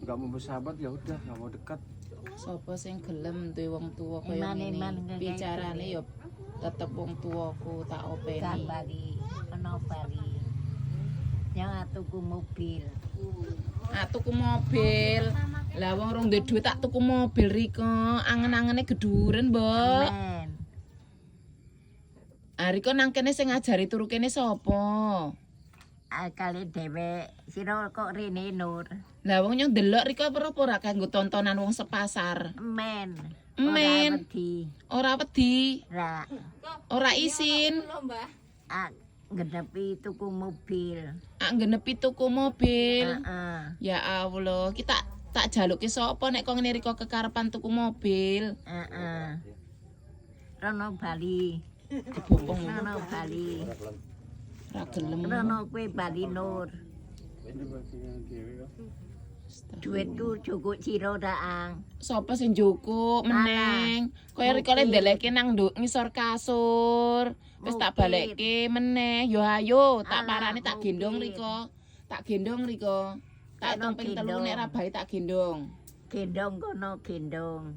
nggak mau bersahabat ya udah nggak mau dekat. Sopo sing gelem duwe wong tuwa kaya ngene. Bicarane yo tetep wong tuaku tak openi. Bali, ono Bali. Yang tuku mobil. Tuku mobil. Lah wong rong duwe duit tak tuku mobil riko. Angen-angene geduren, Mbok. Men. Riko nang kene sing ngajari turu kene sapa? Kali dhewe sira kok rene Nur. Lah wong nyong delok riko apa ora kanggo tontonan wong sepasar. Men. Men. Ora wedi. Ra. Ora isin. Genepi tuku mobil. Nggenepi tuku mobil. Heeh. Ya Allah, kita tak jaluki sapa nek kok ngene riko kekarepan tuku mobil. Heeh. Rono Bali. Dibopong Rono Bali. ora gelem. Rono kowe Bali Nur. Duitku cukup sira daang. Sapa sing njukuk meneng? Kaya riko le ndeleke nang ngisor kasur. Wis tak balekke meneh. Yo ayo, tak parani tak gendong riko. Tak gendong riko. Tak hitung ping 3 nek ra bae tak gendong. Gendong kono gendong.